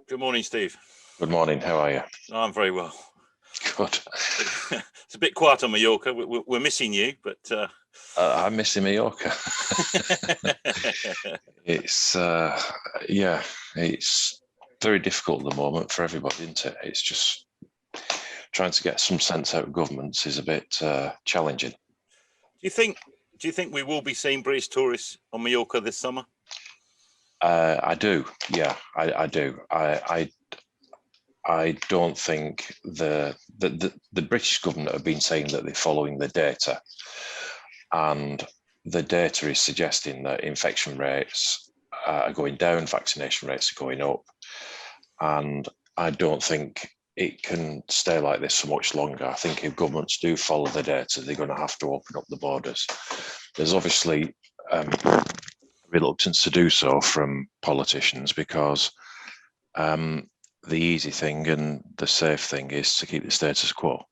Good morning, Steve. Good morning. How are you? I'm very well. Good. It's a bit quiet on Mallorca. We're missing you, but I'm missing Mallorca. It's it's very difficult at the moment for everybody, isn't it? It's just trying to get some sense out of governments is a bit challenging. Do you think we will be seeing British tourists on Mallorca this summer? I do. Yeah, I do. I don't think the British government have been saying that they're following the data, and the data is suggesting that infection rates are going down, vaccination rates are going up, and I don't think it can stay like this for much longer. I think if governments do follow the data, they're going to have to open up the borders. There's obviously reluctance to do so from politicians because the easy thing and the safe thing is to keep the status quo.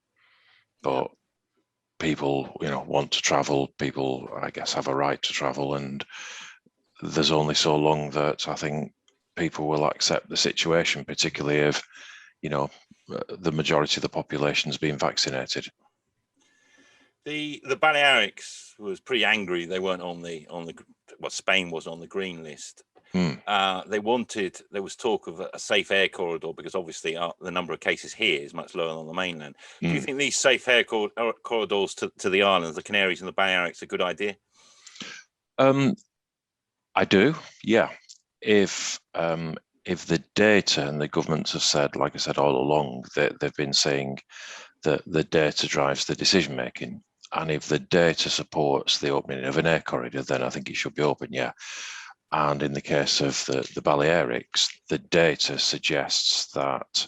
But people, want to travel. People, I guess, have a right to travel, and there's only so long that I think people will accept the situation, particularly if, the majority of the population has been vaccinated. The Balearics was pretty angry. They weren't on the Spain was on the green list. There was talk of a safe air corridor because obviously the number of cases here is much lower than on the mainland. Do you think these safe air corridors to the islands, the Canaries and the Balearics, are a good idea? I do, yeah. If the data, and the governments have said, like I said all along, that they've been saying that the data drives the decision making, and if the data supports the opening of an air corridor, then I think it should be open, yeah. And in the case of the Balearics, the data suggests that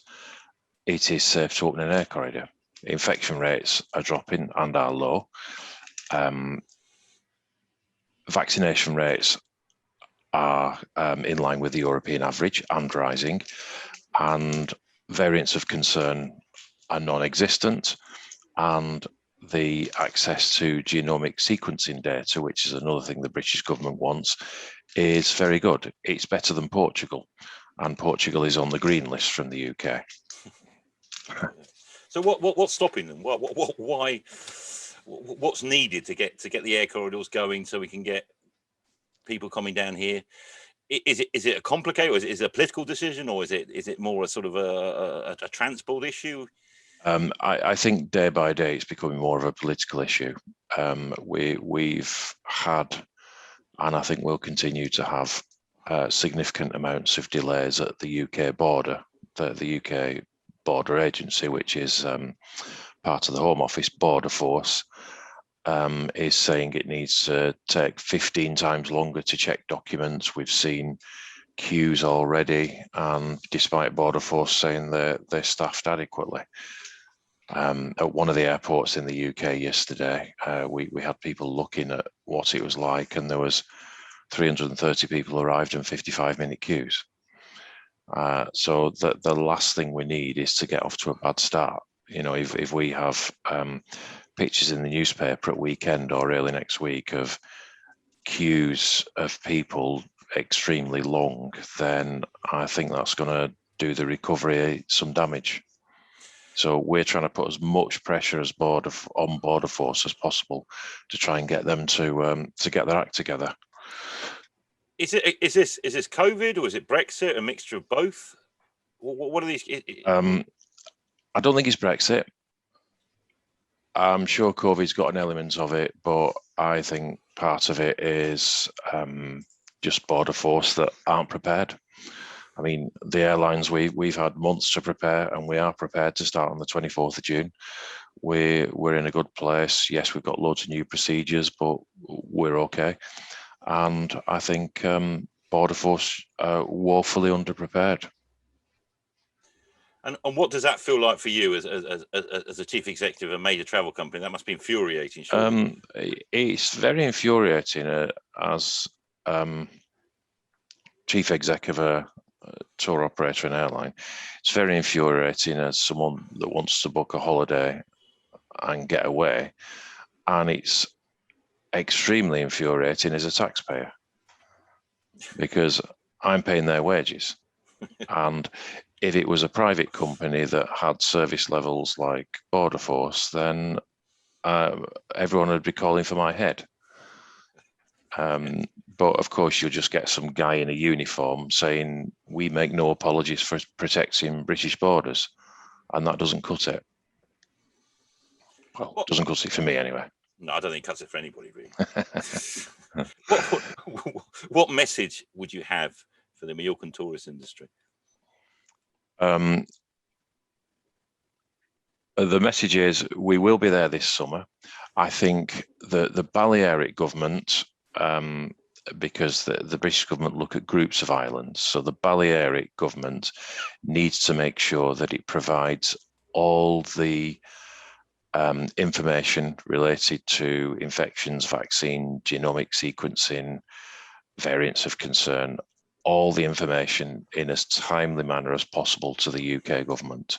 it is safe to open an air corridor. Infection rates are dropping and are low. Vaccination rates are in line with the European average and rising, and variants of concern are non-existent, and the access to genomic sequencing data, which is another thing the British government wants, is very good. It's better than Portugal, and Portugal is on the green list from the UK. So what's stopping them? Why? What's needed to get the air corridors going so we can get people coming down here? Is it a complicated, or is it a political decision, or is it more a sort of a transport issue? I think day by day it's becoming more of a political issue. We've had, and I think we'll continue to have, significant amounts of delays at the UK border. The UK Border Agency, which is part of the Home Office Border Force, is saying it needs to take 15 times longer to check documents. We've seen queues already, and despite Border Force saying they're staffed adequately. At one of the airports in the UK yesterday, we had people looking at what it was like, and there was 330 people arrived and 55-minute queues. So the last thing we need is to get off to a bad start. If we have pictures in the newspaper at weekend or early next week of queues of people extremely long, then I think that's going to do the recovery some damage. So we're trying to put as much pressure as on Border Force as possible to try and get them to get their act together. Is this COVID, or is it Brexit? A mixture of both? What are these? I don't think it's Brexit. I'm sure COVID's got an element of it, but I think part of it is just Border Force that aren't prepared. I mean, the airlines, we've had months to prepare, and we are prepared to start on the 24th of June. We're in a good place. Yes, we've got loads of new procedures, but we're okay. And I think Border Force are woefully underprepared. And what does that feel like for you as a chief executive of a major travel company? That must be infuriating. Surely. It's very infuriating as chief executive of a tour operator and airline. It's very infuriating as someone that wants to book a holiday and get away, and it's extremely infuriating as a taxpayer because I'm paying their wages. And if it was a private company that had service levels like Border Force, then everyone would be calling for my head. But of course, you'll just get some guy in a uniform saying, we make no apologies for protecting British borders. And that doesn't cut it. Well, it doesn't cut it for me anyway. No, I don't think it cuts it for anybody, really. What message would you have for the Mallorcan tourist industry? The message is we will be there this summer. I think that the Balearic government, because the British government look at groups of islands, so the Balearic government needs to make sure that it provides all the information related to infections, vaccine, genomic sequencing, variants of concern, all the information in as timely manner as possible to the UK government,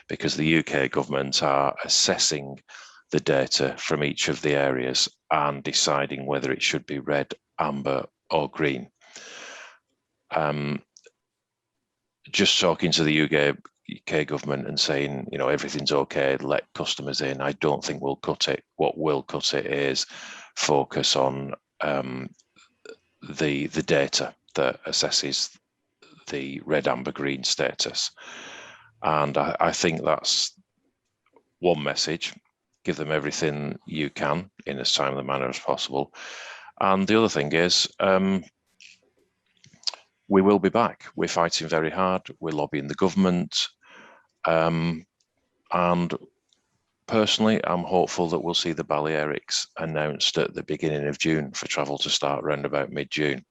because the UK government are assessing the data from each of the areas and deciding whether it should be red, amber or green. Just talking to the UK government and saying, you know, everything's okay, let customers in, I don't think will cut it. What will cut it is focus on the data that assesses the red, amber, green status. And I think that's one message. Give them everything you can in as timely manner as possible. And the other thing is, we will be back. We're fighting very hard. We're lobbying the government. And personally, I'm hopeful that we'll see the Balearics announced at the beginning of June for travel to start around about mid-June.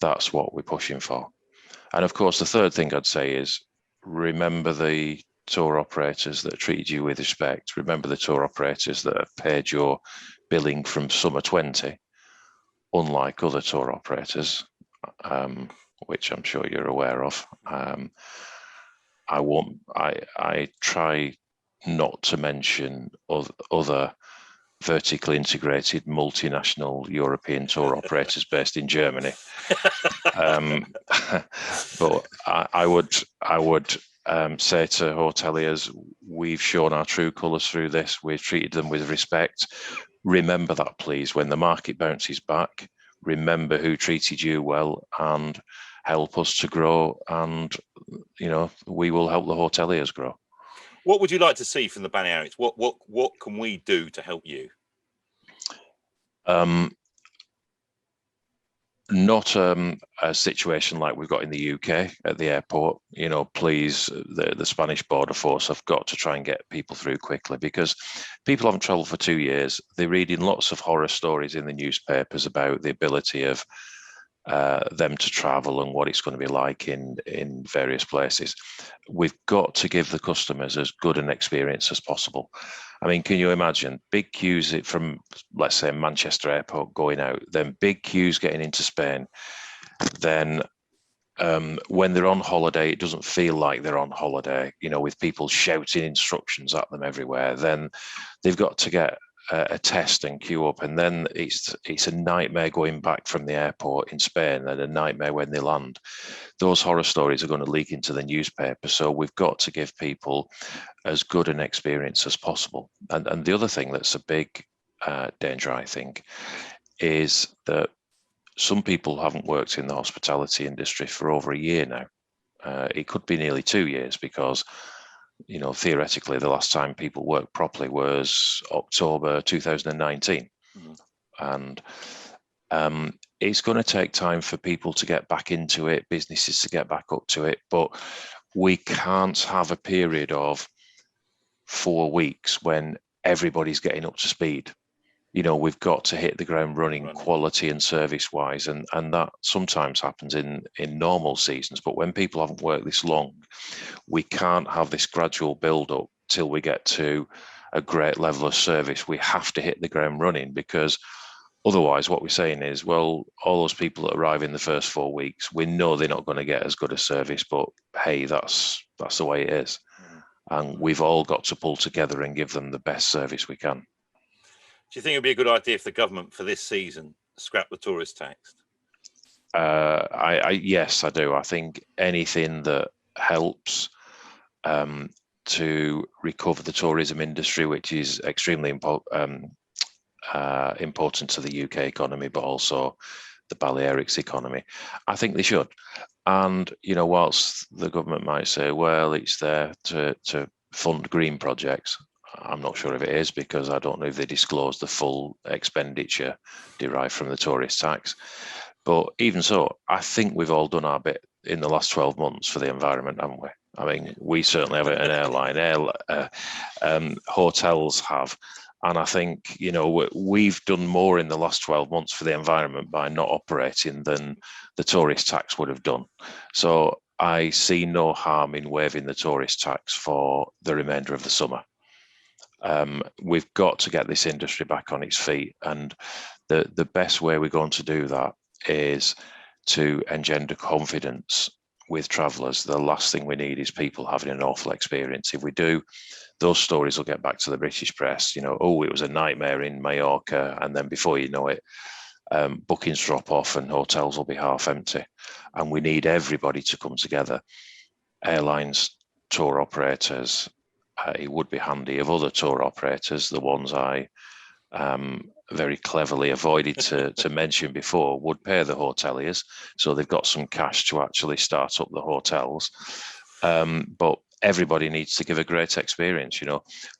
That's what we're pushing for. And of course, the third thing I'd say is remember the tour operators that treated you with respect. Remember the tour operators that have paid your billing from summer 20, unlike other tour operators, which I'm sure you're aware of. I try not to mention other vertically integrated multinational European tour operators based in Germany. But I would say to hoteliers, we've shown our true colours through this. We've treated them with respect. Remember that, please, when the market bounces back. Remember who treated you well and help us to grow. And, you know, we will help the hoteliers grow. What would you like to see from the Balearics? What can we do to help you? Not a situation like we've got in the UK at the airport. You know, please, the Spanish Border Force have got to try and get people through quickly, because people haven't travelled for 2 years. They're reading lots of horror stories in the newspapers about the ability of them to travel and what it's going to be like in various places. We've got to give the customers as good an experience as possible. I mean, can you imagine big queues from, let's say, Manchester Airport going out, then big queues getting into Spain, then when they're on holiday, it doesn't feel like they're on holiday, you know, with people shouting instructions at them everywhere. Then they've got to get a test and queue up, and then it's a nightmare going back from the airport in Spain and a nightmare when they land. Those horror stories are going to leak into the newspaper, so we've got to give people as good an experience as possible. And the other thing that's a big danger, I think, is that some people haven't worked in the hospitality industry for over a year now. It could be nearly 2 years, because you know, theoretically, the last time people worked properly was October 2019. And it's going to take time for people to get back into it, businesses to get back up to it. But we can't have a period of 4 weeks when everybody's getting up to speed. You know, we've got to hit the ground running quality and service wise. And that sometimes happens in normal seasons. But when people haven't worked this long, we can't have this gradual build up till we get to a great level of service. We have to hit the ground running, because otherwise what we're saying is, well, all those people that arrive in the first 4 weeks, we know they're not going to get as good a service, but hey, that's the way it is. And we've all got to pull together and give them the best service we can. Do you think it'd be a good idea if the government for this season scrapped the tourist tax? Yes, I do. I think anything that helps to recover the tourism industry, which is extremely important to the UK economy, but also the Balearics economy, I think they should. And, whilst the government might say, well, it's there to fund green projects, I'm not sure if it is, because I don't know if they disclose the full expenditure derived from the tourist tax. But even so, I think we've all done our bit in the last 12 months for the environment, haven't we? I mean, we certainly have an airline. Hotels have. And I think, we've done more in the last 12 months for the environment by not operating than the tourist tax would have done. So I see no harm in waiving the tourist tax for the remainder of the summer. We've got to get this industry back on its feet. And the best way we're going to do that is to engender confidence with travellers. The last thing we need is people having an awful experience. If we do, those stories will get back to the British press. Oh, it was a nightmare in Mallorca, and then before you know it, bookings drop off and hotels will be half empty. And we need everybody to come together. Airlines, tour operators. It would be handy if other tour operators, the ones I very cleverly avoided to mention before, would pay the hoteliers, so they've got some cash to actually start up the hotels. But everybody needs to give a great experience.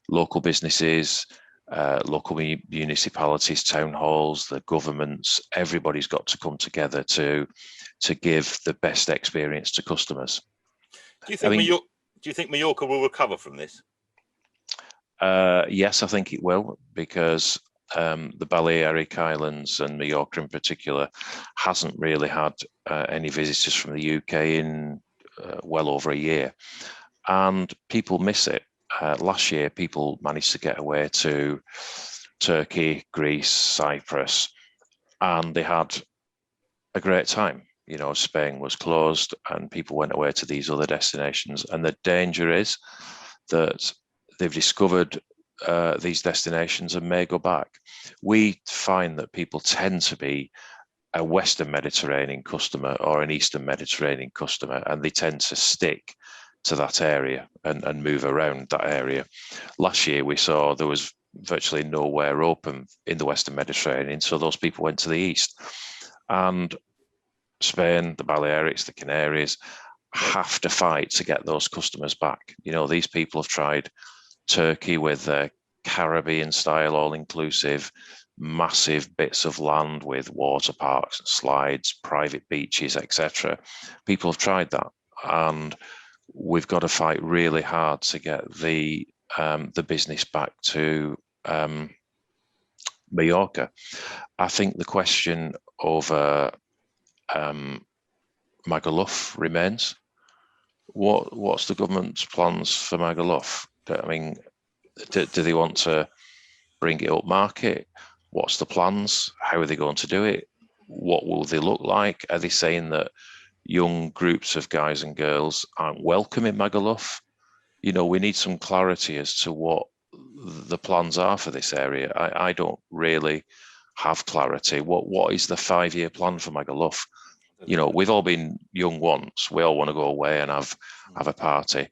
Local businesses, local municipalities, town halls, the governments, everybody's got to come together to give the best experience to customers. Do you think Mallorca will recover from this? Yes, I think it will, because the Balearic Islands and Mallorca in particular hasn't really had any visitors from the UK in well over a year, and people miss it. Last year, people managed to get away to Turkey, Greece, Cyprus, and they had a great time. Spain was closed and people went away to these other destinations, and the danger is that they've discovered these destinations and may go back. We find that people tend to be a Western Mediterranean customer or an Eastern Mediterranean customer, and they tend to stick to that area and move around that area. Last year, we saw there was virtually nowhere open in the Western Mediterranean, so those people went to the East. And Spain, the Balearics, the Canaries have to fight to get those customers back. These people have tried Turkey with their Caribbean style all-inclusive, massive bits of land with water parks and slides, private beaches, etc. People have tried that, and we've got to fight really hard to get the business back to Mallorca. I think the question over Magaluf remains. What's the government's plans for Magaluf? I mean, do they want to bring it up market? What's the plans? How are they going to do it? What will they look like? Are they saying that young groups of guys and girls aren't welcome in Magaluf? We need some clarity as to what the plans are for this area. I don't really have clarity. What is the 5-year plan for Magaluf? We've all been young once. We all want to go away and have a party.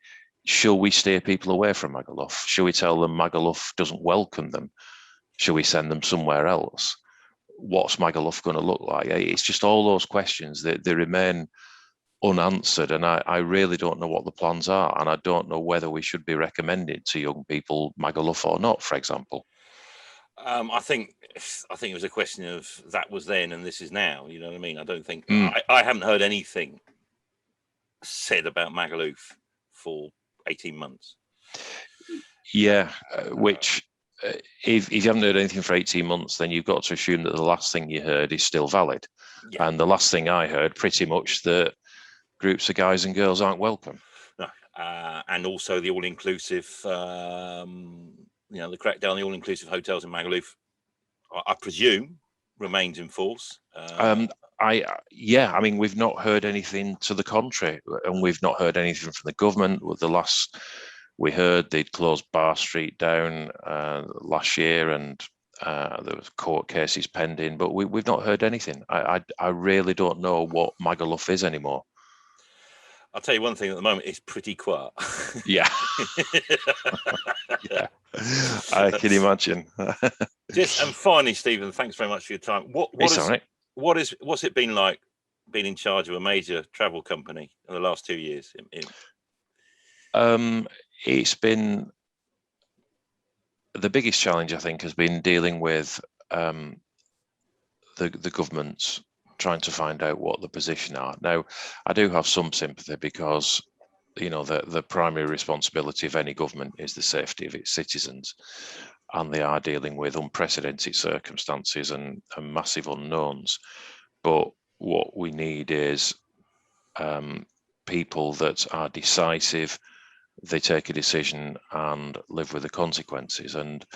Shall we steer people away from Magaluf? Shall we tell them Magaluf doesn't welcome them? Shall we send them somewhere else? What's Magaluf going to look like? It's just all those questions that they remain unanswered, and I really don't know what the plans are, and I don't know whether we should be recommending to young people Magaluf or not, for example. I think it was a question of that was then and this is now. You know what I mean? I don't think I haven't heard anything said about Magaluf for 18 months. Yeah, which if you haven't heard anything for 18 months, then you've got to assume that the last thing you heard is still valid. Yeah. And the last thing I heard, pretty much, that groups of guys and girls aren't welcome. No, and also the all-inclusive, the crackdown on the all-inclusive hotels in Magaluf, I presume, remains in force. I mean, we've not heard anything to the contrary, and we've not heard anything from the government. The last we heard, they'd closed Bar Street down last year, and There was court cases pending, but we've not heard anything. I really don't know what Magaluf is anymore. I'll tell you one thing at the moment, it's pretty quiet. Yeah. Yeah, I can imagine. And finally, Stephen, thanks very much for your time. What's it been like being in charge of a major travel company in the last 2 years? It's been the biggest challenge, I think, has been dealing with the governments trying to find out what the position are. Now, I do have some sympathy because, you know, the primary responsibility of any government is the safety of its citizens, and they are dealing with unprecedented circumstances and massive unknowns. But what we need is people that are decisive, they take a decision and live with the consequences. And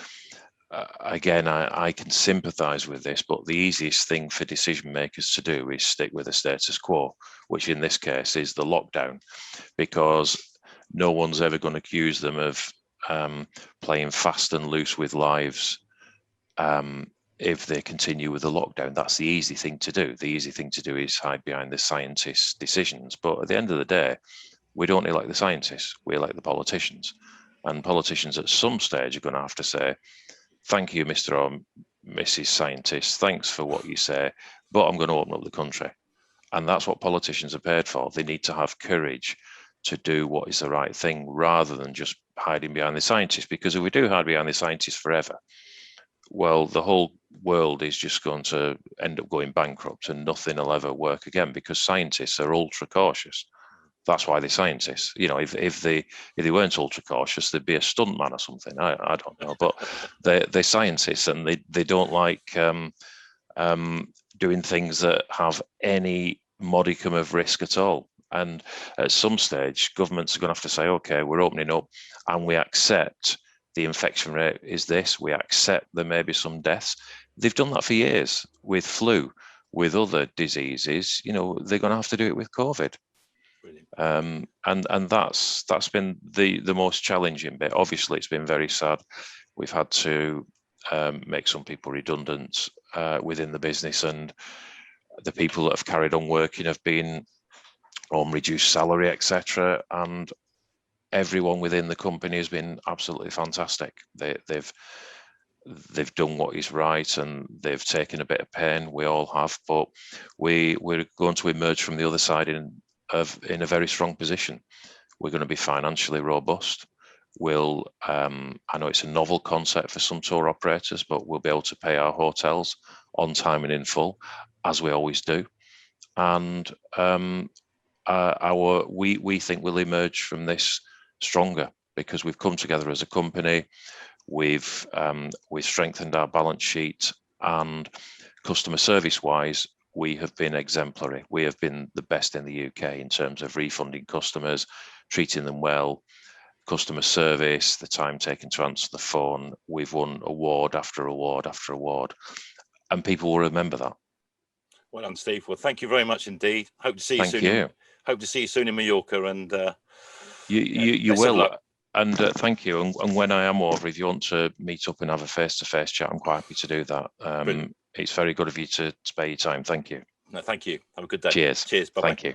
again, I can sympathize with this, but the easiest thing for decision makers to do is stick with the status quo, which in this case is the lockdown, because no one's ever going to accuse them of playing fast and loose with lives if they continue with the lockdown. That's the easy thing to do. The easy thing to do is hide behind the scientists' decisions. But at the end of the day, we don't elect the scientists, we elect the politicians. And politicians at some stage are going to have to say, thank you, Mr. or Mrs. Scientist, thanks for what you say, but I'm going to open up the country. And that's what politicians are paid for. They need to have courage to do what is the right thing rather than just hiding behind the scientists. Because if we do hide behind the scientists forever, well, the whole world is just going to end up going bankrupt and nothing will ever work again, because scientists are ultra cautious. That's why they're scientists. You know, if they weren't ultra cautious, they'd be a stuntman or something. I don't know, but they're scientists, and they don't like doing things that have any modicum of risk at all. And at some stage, governments are going to have to say, okay, we're opening up, and we accept the infection rate is this. We accept there may be some deaths. They've done that for years with flu, with other diseases. You know, they're going to have to do it with COVID. And that's been the most challenging bit. Obviously, it's been very sad. We've had to make some people redundant within the business, and the people that have carried on working have been on reduced salary, etc. And everyone within the company has been absolutely fantastic. They've done what is right, and they've taken a bit of pain. We all have, but we're going to emerge from the other side in a very strong position. We're going to be financially robust. We'll, I know it's a novel concept for some tour operators, but we'll be able to pay our hotels on time and in full, as we always do. And we think we'll emerge from this stronger because we've come together as a company. We've strengthened our balance sheet, and customer service wise, we have been exemplary. We have been the best in the UK in terms of refunding customers, treating them well, customer service, the time taken to answer the phone. We've won award after award after award, and people will remember that. Well done, Steve. Well, thank you very much indeed. Hope to see you soon. Thank you. Hope to see you soon in Mallorca, and you will. And thank you. And when I am over, if you want to meet up and have a face-to-face chat, I'm quite happy to do that. It's very good of you to spare your time. Thank you. No, thank you. Have a good day. Cheers. Cheers. Bye-bye. Thank you.